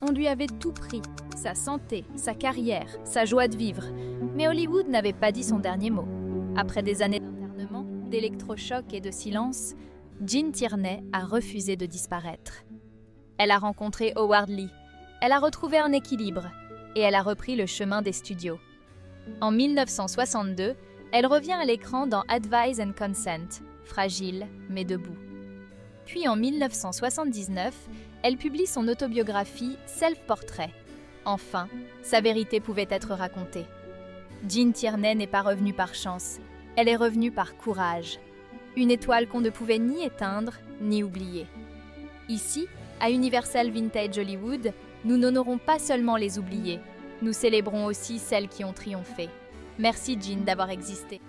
On lui avait tout pris, sa santé, sa carrière, sa joie de vivre. Mais Hollywood n'avait pas dit son dernier mot. Après des années d'internement, d'électrochocs et de silence, Jean Tierney a refusé de disparaître. Elle a rencontré Howard Lee, elle a retrouvé un équilibre et elle a repris le chemin des studios. En 1962, elle revient à l'écran dans Advise and Consent, fragile mais debout. Puis en 1979, elle publie son autobiographie Self-Portrait. Enfin, sa vérité pouvait être racontée. Jean Tierney n'est pas revenue par chance, elle est revenue par courage. Une étoile qu'on ne pouvait ni éteindre, ni oublier. Ici, à Universal Vintage Hollywood, nous n'honorons pas seulement les oubliés, nous célébrons aussi celles qui ont triomphé. Merci Jean d'avoir existé.